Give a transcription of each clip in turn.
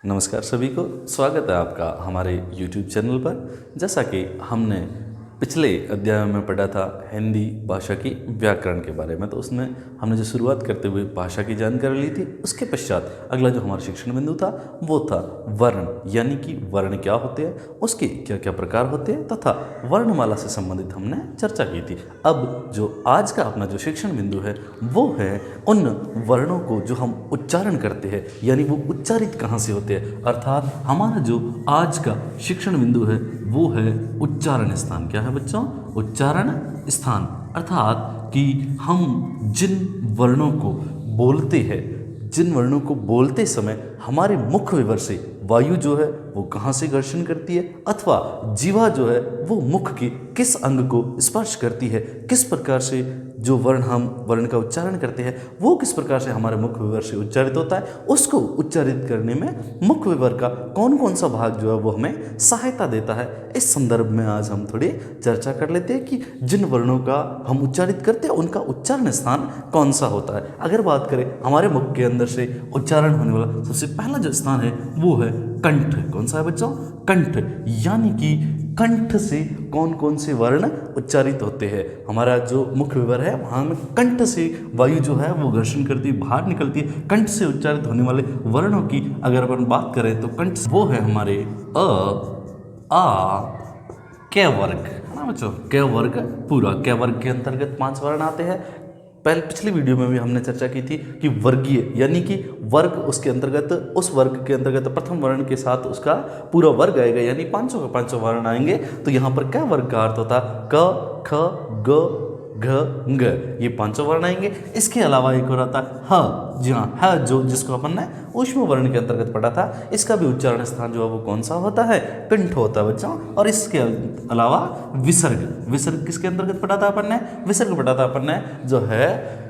नमस्कार सभी को, स्वागत है आपका हमारे YouTube चैनल पर। जैसा कि हमने पिछले अध्याय में पढ़ा था हिंदी भाषा की व्याकरण के बारे में, तो उसमें हमने जो शुरुआत करते हुए भाषा की जानकारी ली थी, उसके पश्चात अगला जो हमारा शिक्षण बिंदु था वो था वर्ण, यानी कि वर्ण क्या होते हैं, उसके क्या क्या प्रकार होते हैं तथा वर्णमाला से संबंधित हमने चर्चा की थी। अब जो आज का अपना जो शिक्षण बिंदु है वो है उन वर्णों को जो हम उच्चारण करते हैं, यानी वो उच्चारित कहाँ से होते हैं। अर्थात हमारा जो आज का शिक्षण बिंदु है वो है उच्चारण स्थान। क्या है बच्चों? उच्चारण स्थान। अर्थात कि हम जिन वर्णों को बोलते हैं, जिन वर्णों को बोलते समय हमारे मुख विवर से वायु जो है वो कहाँ से घर्षण करती है, अथवा जीवा जो है वो मुख के किस अंग को स्पर्श करती है, किस प्रकार से जो वर्ण का उच्चारण करते हैं वो किस प्रकार से हमारे मुख विवर से उच्चारित होता है, उसको उच्चारित करने में मुख विवर का कौन कौन सा भाग जो है वो हमें सहायता देता है। इस संदर्भ में आज हम थोड़ी चर्चा कर लेते हैं कि जिन वर्णों का हम उच्चारित करते हैं उनका उच्चारण स्थान कौन सा होता है। अगर बात करें हमारे मुख के अंदर से उच्चारण होने वाला सबसे पहला जो स्थान है वो है कंठ। कौन सा है बच्चों? कंठ। यानी कि कंठ से कौन कौन से वर्ण उच्चारित होते हैं। हमारा जो मुख विवर है वहाँ में कंठ से वायु जो है वो घर्षण करती है, बाहर निकलती है। कंठ से उच्चारित होने वाले वर्णों की अगर अपन बात करें तो कंठ वो है हमारे अ, आ, क वर्ग, है ना बच्चों? क वर्ग पूरा। क वर्ग के अंतर्गत 5 वर्ण आते हैं। पिछली वीडियो में भी हमने चर्चा की थी कि वर्गीय, यानी कि वर्ग उसके अंतर्गत, उस वर्ग के अंतर्गत प्रथम वर्ण के साथ उसका पूरा वर्ग आएगा, यानी 500 का 500 वर्ण आएंगे। तो यहाँ पर क्या वर्ग का अर्थ होता? क, ख, ग, घ, ng, ये 500 वर्ण आएंगे। इसके अलावा एक और आता है ह। जी हाँ, ह जो जिसको अपन ने ऊष्म वर्ण के अंतर्गत पढ़ा था, इसका भी उच्चारण स्थान जो है वो कौन सा होता है? कंठ होता है बच्चों। और इसके अलावा विसर्ग। विसर्ग किसके अंतर्गत पढ़ा था अपन ने? विसर्ग पढ़ा था अपन ने जो है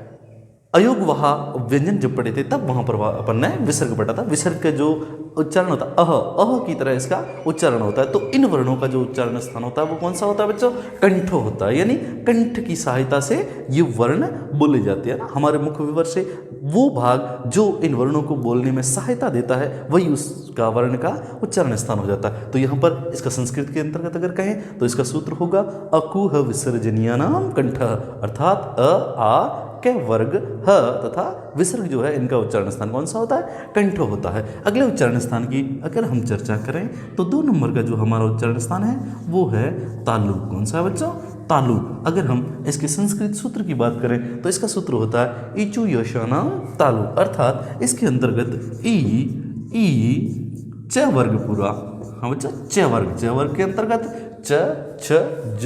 अयोग वहा व्यंजन जब पढ़े थे तब वहां पर अपन ने विसर्ग पढ़ा था। विसर्ग का जो उच्चारण होता है अह की तरह इसका उच्चारण होता है। तो इन वर्णों का जो उच्चारण स्थान होता है वो कौन सा होता है बच्चों? कंठ होता है। यानी कंठ की सहायता से ये वर्ण बोले जाते हैं ना, हमारे मुख विवर से वो भाग जो इन वर्णों को बोलने में सहायता देता है वही उसका वर्ण का उच्चारण स्थान हो जाता है। तो यहाँ पर इसका संस्कृत के अंतर्गत अगर कहें तो इसका सूत्र होगा अकुह विसर्जनीयानाम कंठ। अर्थात अ, आ, के वर्ग, ह तथा विसर्ग जो है इनका उच्चारण स्थान कौन सा होता है? कंठ होता है। अगले उच्चारण स्थान की अगर हम चर्चा करें तो 2 नंबर का जो हमारा उच्चारण स्थान है वो है तालु। कौन सा है बच्चों? तालु। अगर हम इसके संस्कृत सूत्र की बात करें तो इसका सूत्र होता है इचु यशानाम तालु। अर्थात इसके अंतर्गत ई च वर्ग पूरा। हाँ बच्चा, च वर्ग। च वर्ग के अंतर्गत च, छ, ज,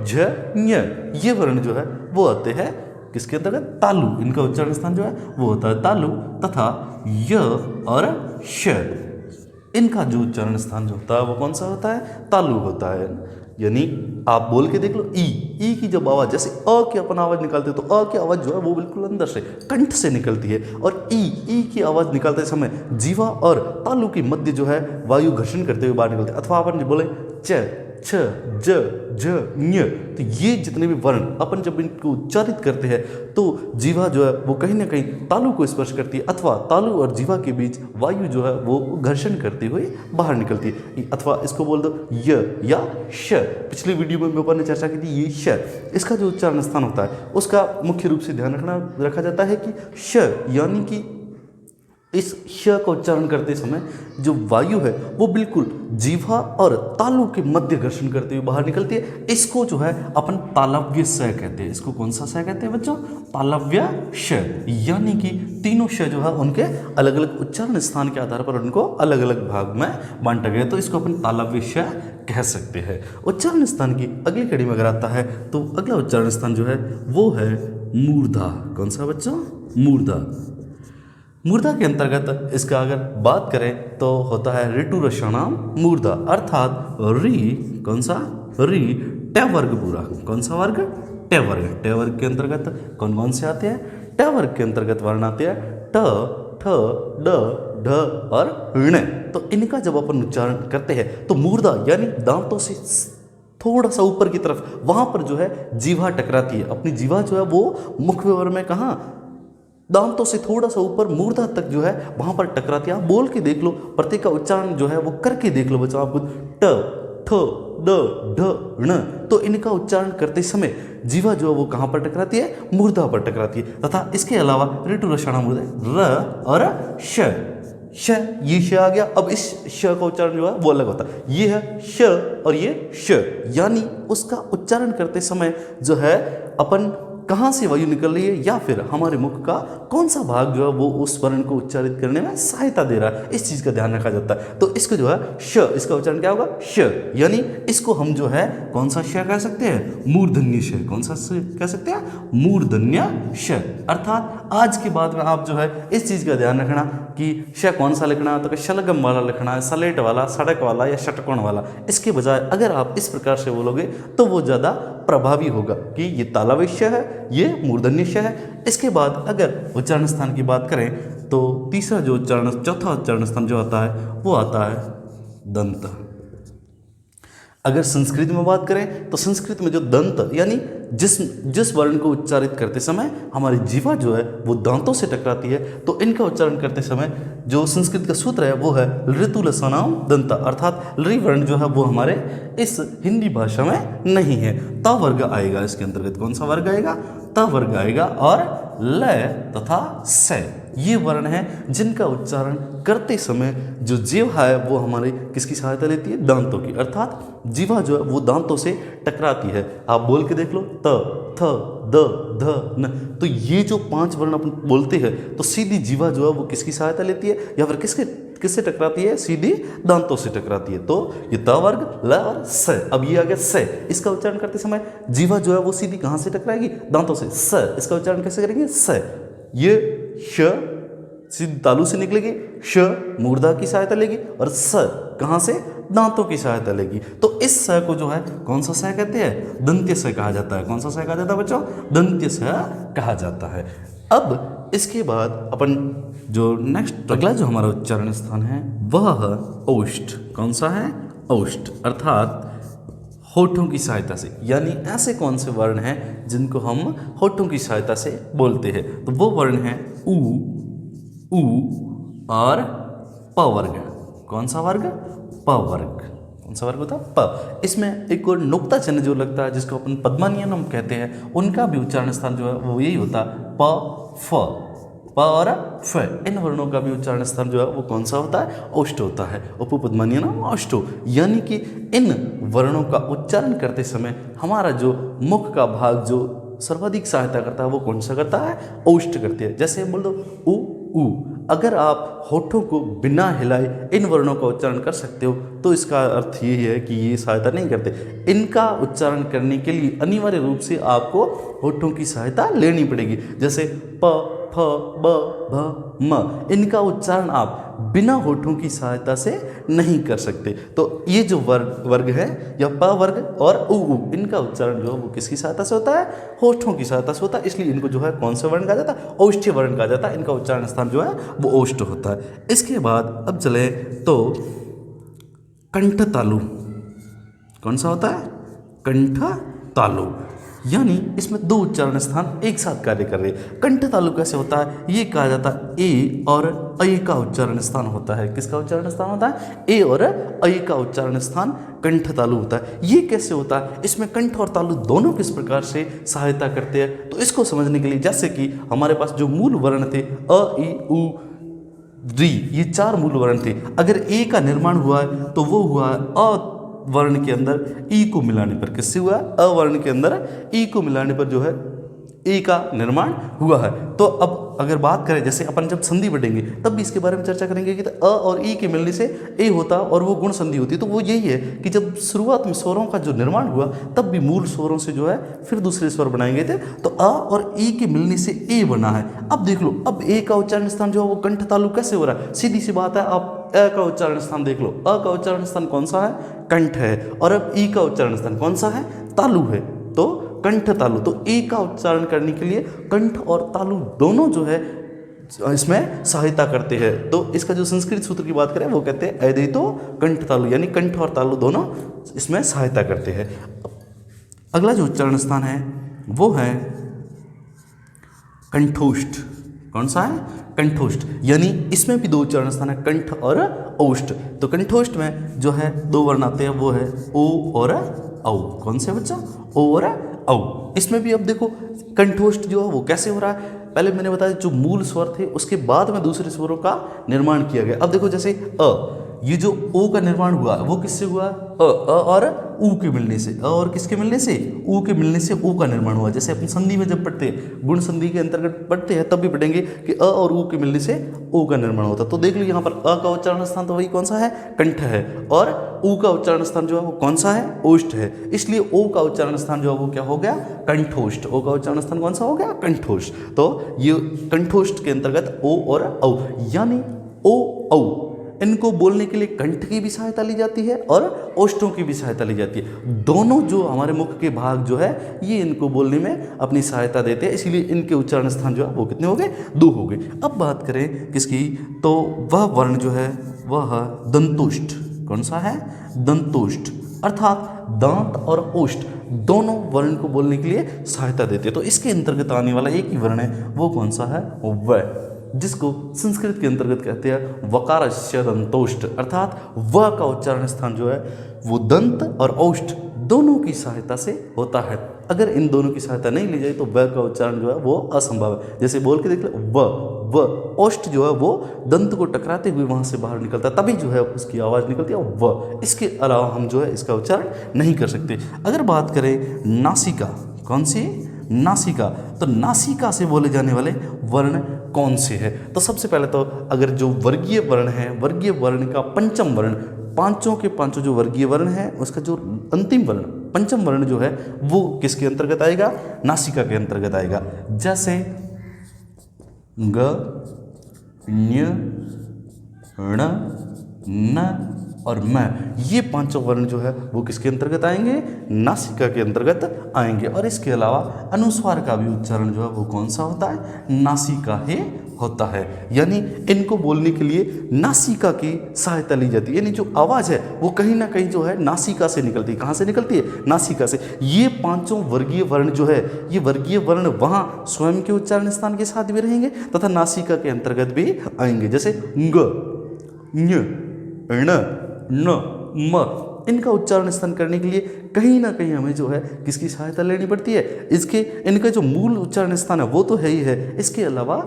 झ, ञ ये वर्ण जो है वो आते हैं किसके अंतर्गत? तालु। इनका उच्चारण स्थान जो है वो होता है तालु। तथा य और श, इनका जो उच्चारण स्थान जो होता है वो कौन सा होता है? तालु होता है। यानी आप बोल के देख लो, ई की जब आवाज़, जैसे अ की अपन आवाज़ निकालते हैं तो अ की आवाज़ जो है वो बिल्कुल अंदर से कंठ से निकलती है, और ई की आवाज़ निकालते समय जीवा और तालु के मध्य जो है वायु घर्षण करते हुए बाहर निकलते हैं। अथवा अपन बोले च, छ, ज, झ, ञ, तो ये जितने भी वर्ण अपन जब इनको उच्चारित करते हैं तो जीवा जो है वो कहीं ना कहीं तालु को स्पर्श करती है, अथवा तालु और जीवा के बीच वायु जो है वो घर्षण करते हुए बाहर निकलती है। अथवा इसको बोल दो य या श। पिछली वीडियो में अपन ने चर्चा की थी ये श, इसका जो उच्चारण स्थान होता है उसका मुख्य रूप से ध्यान रखा जाता है कि श, यानी कि इस श का उच्चारण करते समय जो वायु है वो बिल्कुल जीवा और तालु के मध्य घर्षण करते हुए बाहर निकलती है। इसको जो है अपन तालव्य स कहते हैं। इसको कौन सा स कहते हैं बच्चों? तालव्य श। यानी कि तीनों श जो है उनके अलग अलग उच्चारण स्थान के आधार पर उनको अलग अलग भाग में बांटा गया, तो इसको अपन तालव्य श कह सकते हैं। उच्चारण स्थान की अगली कड़ी में अगर आता है तो अगला उच्चारण स्थान जो है वो है मूर्धा। कौन सा बच्चों? मूर्धा। मूर्धा के अंतर्गत इसका अगर बात करें तो होता है ऋतु रसाणाम मूर्धा। अर्थात री, कौन सा? री ट वर्ग पूरा। कौन सा वर्ग? ट वर्ग। ट वर्ग के अंतर्गत कौन कौन से आते हैं? ट वर्ग के अंतर्गत वर्ण आते हैं ट, ठ, ड, ढ और ण। तो इनका जब अपन उच्चारण करते हैं तो मूर्धा यानी दांतों से थोड़ा सा ऊपर की तरफ वहां पर जो है जीवा टकराती है। अपनी जीवा जो है वो मुख विवर में कहाँ दांतों से थोड़ा सा ऊपर मूर्धा तक जो है वहां पर टकराती है। आप बोल के देख लो, प्रत्येक का उच्चारण जो है वो करके देख लो बच्चों, आपको ट ठ ड ढ ण, तो इनका उच्चारण करते समय जीवा जो है वो कहां पर टकराती है, मूर्धा पर टकराती है। तथा इसके अलावा ऋतु रसायन मूर्धा र और श, श, ये श आ गया। अब इस श का उच्चारण जो है वो अलग होता है, ये है श और ये श, यानी उसका उच्चारण करते समय जो है अपन कहाँ से वायु निकल रही है या फिर हमारे मुख का कौन सा भाग जो है वो उस वर्ण को उच्चारित करने में सहायता दे रहा है, इस चीज़ का ध्यान रखा जाता है। तो इसको जो है श, इसका उच्चारण क्या होगा, श, यानी इसको हम जो है कौन सा श कह सकते हैं, मूर्धन्य श। कौन सा कह सकते हैं, मूर्धन्य श। अर्थात आज के बाद में आप जो है इस चीज़ का ध्यान रखना कि श कौन सा लिखना है, तो शलगम वाला लिखना है, सलेट वाला, सड़क वाला या षटकोण वाला। इसके बजाय अगर आप इस प्रकार से बोलोगे तो वो ज़्यादा प्रभावी होगा कि ये तालव्य श है, ये मूर्धन्य श है। इसके बाद अगर उच्चारण स्थान की बात करें तो तीसरा जो उच्चारण, चौथा उच्चारण स्थान जो आता है वो आता है दंत। अगर संस्कृत में बात करें तो संस्कृत में जो दंत यानी जिस वर्ण को उच्चारित करते समय हमारी जीवा जो है वो दांतों से टकराती है, तो इनका उच्चारण करते समय जो संस्कृत का सूत्र है वो है ऋतुलसानाम दंता, अर्थात लृ वर्ण जो है वो हमारे इस हिंदी भाषा में नहीं है। त वर्ग आएगा इसके अंतर्गत। कौन सा वर्ग आएगा, त वर्ग आएगा। और ल तथा स ये वर्ण हैं जिनका उच्चारण करते समय जो जीवा है वो हमारे किसकी सहायता लेती है, दांतों की, अर्थात जीवा जो है वो दांतों से टकराती है। आप बोल के देख लो, त थ द ध न, तो ये जो 5 वर्ण अपन बोलते हैं तो सीधी जीवा जो है वो किसकी सहायता लेती है या फिर किससे टकराती है, सीधी दांतों से टकराती है। तो ये त वर्ग, ल और स। अब ये आ गया स, इसका उच्चारण करते समय जीवा जो है वो सीधी कहाँ से टकराएगी, दांतों से। स, इसका उच्चारण कैसे करेंगे, स, ये श सीधी तालू से निकलेगी, श मूर्धा की सहायता लेगी और स कहाँ से, दांतों की सहायता लेगी। तो इस स को जो है कौन सा स कहते हैं, दंत्य स कहा जाता है। कौन सा स कहा जाता है बच्चों, दंत्य स कहा जाता है। अब इसके बाद अपन जो नेक्स्ट अगला जो हमारा उच्चारण स्थान है वह है ओष्ठ। कौन सा है, ओष्ठ, अर्थात होठों की सहायता से, यानी ऐसे कौन से वर्ण हैं जिनको हम होठों की सहायता से बोलते हैं। तो वो वर्ण है उ, उ और प वर्ग। कौन सा वर्ग, प वर्ग। कौन सा वर्ग होता है, प। इसमें एक और नुक्ता चिन्ह जो लगता है जिसको अपन पद्मानियन हम कहते हैं, उनका भी उच्चारण स्थान जो है वो यही होता है, प फ। प और फ, इन वर्णों का भी उच्चारण स्थान जो है वो कौन सा होता है, ओष्ठ होता है। उपपद्मानीय ओष्ठो, यानी कि इन वर्णों का उच्चारण करते समय हमारा जो मुख का भाग जो सर्वाधिक सहायता करता है वो कौन सा करता है, ओष्ठ करती है। जैसे बोल दो उ उ, अगर आप होठों को बिना हिलाए इन वर्णों का उच्चारण कर सकते हो तो इसका अर्थ ये है कि ये सहायता नहीं करते। इनका उच्चारण करने के लिए अनिवार्य रूप से आपको होठों की सहायता लेनी पड़ेगी। जैसे प फ ब भ म, इनका उच्चारण आप बिना होठों की सहायता से नहीं कर सकते। तो ये जो वर्ग है या प वर्ग और उ, इनका उच्चारण जो है वो किसकी सहायता से होता है, होठों की सहायता से होता है। इसलिए इनको जो है कौन सा वर्ण कहा जाता है, ओष्ठीय वर्ण कहा जाता है। इनका उच्चारण स्थान जो है वो ओष्ठ होता है। इसके बाद अब चले तो कंठ तालु। कौन सा होता है, कंठ तालु, यानी इसमें 2 उच्चारण स्थान एक साथ कार्य कर रहे हैं। कंठ तालु कैसे होता है, ये कहा जाता है ए और ऐ का उच्चारण स्थान होता है। किसका उच्चारण स्थान होता है, ए और ऐ का उच्चारण स्थान कंठ तालु होता है। ये कैसे होता है, इसमें कंठ और तालु दोनों किस प्रकार से सहायता करते हैं, तो इसको समझने के लिए जैसे कि हमारे पास जो मूल वर्ण थे अ इ उ री, ये 4 मूल वर्ण थे। अगर ए का निर्माण हुआ है तो वो हुआ है अ वर्ण के अंदर ई को मिलाने पर। किससे हुआ, अ वर्ण के अंदर ई को मिलाने पर जो है ए का निर्माण हुआ है। तो अब अगर बात करें, जैसे अपन जब संधि बढ़ेंगे तब भी इसके बारे में चर्चा करेंगे कि तो अ और ई के मिलने से ए होता और वो गुण संधि होती। तो वो यही है कि जब शुरुआत में स्वरों का जो निर्माण हुआ तब भी मूल स्वरों से जो है फिर दूसरे स्वर बनाए गए थे। तो अ और ई के मिलने से ए बना है। अब देख लो, अब ए का उच्चारण स्थान जो है वो कंठ तालु कैसे हो रहा है, सीधी सी बात है। आप अ का उच्चारण स्थान देख लो, अ का उच्चारण स्थान कौन सा है, कंठ है, और अब ई का उच्चारण स्थान कौन सा है, तालु है, तो कंठ तालु। तो ए का उच्चारण करने के लिए कंठ और तालु दोनों जो है इसमें सहायता करते हैं। तो इसका जो संस्कृत सूत्र की बात करें वो कहते हैं अद्वैतो कंठ तालु, यानी कंठ और तालु दोनों इसमें सहायता करते हैं। अगला जो उच्चारण स्थान है वो है कंठोष्ठ। कौन सा है? कंठोष्ठ। यानी इसमें भी दो उच्चारण स्थान है, कंठ और ओष्ठ। तो कंठोष्ठ में जो है दो वर्ण आते हैं, वो है ओ और औ। कौन से बच्चा? ओ और औ। इसमें भी अब देखो कंठोष्ठ जो है वो कैसे हो रहा है। पहले मैंने बताया जो मूल स्वर थे उसके बाद में दूसरे स्वरों का निर्माण किया गया। अब देखो जैसे अ, ये जो ओ का निर्माण हुआ वो किससे हुआ? अ और ऊ के मिलने से। अ और किसके मिलने से? ऊ के मिलने से ओ का निर्माण हुआ। जैसे अपन संधि में जब पढ़ते हैं, गुण संधि के अंतर्गत पढ़ते हैं, तब भी पढ़ेंगे कि अ और ऊ के मिलने से ओ का निर्माण होता है। तो देख लो यहाँ पर अ का उच्चारण स्थान तो वही कौन सा है? कंठ है। और ऊ का उच्चारण स्थान जो है वो कौन सा है? ओष्ठ है। इसलिए ओ का उच्चारण स्थान जो है वो क्या हो गया? कंठोष्ठ। ओ का उच्चारण स्थान कौन सा हो गया? कंठोष्ठ। तो ये कंठोष्ठ के अंतर्गत ओ और औ, यानी ओ औ इनको बोलने के लिए कंठ की भी सहायता ली जाती है और ओष्ठों की भी सहायता ली जाती है। दोनों जो हमारे मुख के भाग जो है ये इनको बोलने में अपनी सहायता देते हैं, इसीलिए इनके उच्चारण स्थान जो है वो कितने हो गए? 2 हो गए। अब बात करें किसकी, तो वह वर्ण जो है वह दंतोष्ठ। कौन सा है? दंतोष्ठ। अर्थात दांत और ओष्ठ दोनों वर्ण को बोलने के लिए सहायता देते हैं। तो इसके अंतर्गत आने वाला एक ही वर्ण है, वो कौन सा है? व, जिसको संस्कृत के अंतर्गत कहते हैं वकारस्य दंतोष्ठ। अर्थात व का उच्चारण स्थान जो है वो दंत और ओष्ठ दोनों की सहायता से होता है। अगर इन दोनों की सहायता नहीं ली जाए तो व का उच्चारण जो है वो असंभव है। जैसे बोल के देख लो, व ओष्ठ जो है वो दंत को टकराते हुए वहां से बाहर निकलता है, तभी जो है उसकी आवाज़ निकलती है व। इसके अलावा हम जो है इसका उच्चारण नहीं कर सकते। अगर बात करें नासिका, कौन सी? नासिका। तो नासिका से बोले जाने वाले वर्ण कौन से हैं? तो सबसे पहले तो अगर जो वर्गीय वर्ण है, वर्गीय वर्ण का पंचम वर्ण, पांचों के पांचों जो वर्गीय वर्ण है उसका जो अंतिम वर्ण पंचम वर्ण जो है वो किसके अंतर्गत आएगा? नासिका के अंतर्गत आएगा। जैसे ग, ञ, ण, न और म, ये पांचों वर्ण जो है वो किसके अंतर्गत आएंगे? नासिका के अंतर्गत आएंगे। और इसके अलावा अनुस्वार का भी उच्चारण जो है वो कौन सा होता है? नासिका ही होता है। यानी इनको बोलने के लिए नासिका की सहायता ली जाती है। यानी जो आवाज़ है वो कहीं ना कहीं जो है नासिका से निकलती है। कहाँ से निकलती है? नासिका से। ये पांचों वर्गीय वर्ण जो है, ये वर्गीय वर्ण वहाँ स्वयं के उच्चारण स्थान के साथ भी रहेंगे तथा नासिका के अंतर्गत भी आएंगे। जैसे ग, ञ, ण, न, म, इनका उच्चारण स्थान करने के लिए कहीं ना कहीं हमें जो है किसकी सहायता लेनी पड़ती है? इनका जो मूल उच्चारण स्थान है वो तो है ही है, इसके अलावा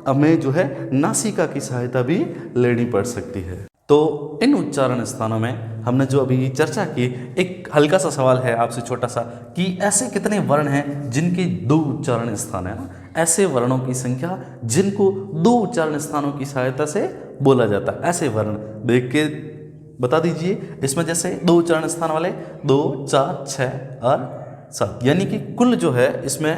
हमें जो है नासिका की सहायता भी लेनी पड़ सकती है। तो इन उच्चारण स्थानों में हमने जो अभी चर्चा की, एक हल्का सा सवाल है आपसे छोटा सा कि ऐसे कितने वर्ण हैं जिनके 2 उच्चारण स्थान है ना? ऐसे वर्णों की संख्या जिनको 2 उच्चारण स्थानों की सहायता से बोला जाता है। ऐसे वर्ण देख के बता दीजिए। इसमें जैसे 2 उच्चारण स्थान वाले 2, 4, 6 और 7, यानी कि कुल जो है इसमें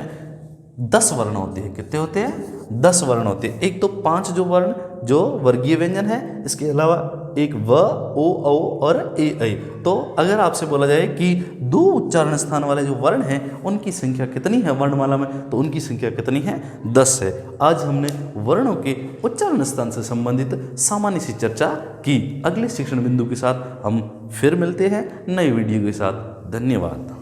10 वर्ण होते हैं। कितने होते हैं? 10 वर्ण होते हैं। एक तो 5 जो वर्ण जो वर्गीय व्यंजन है, इसके अलावा एक व, ओ, औ और ए, ऐ। तो अगर आपसे बोला जाए कि 2 उच्चारण स्थान वाले जो वर्ण हैं उनकी संख्या कितनी है वर्णमाला में, तो उनकी संख्या कितनी है? 10 है। आज हमने वर्णों के उच्चारण स्थान से संबंधित सामान्य सी चर्चा की। अगले शिक्षण बिंदु के साथ हम फिर मिलते हैं नए वीडियो के साथ। धन्यवाद।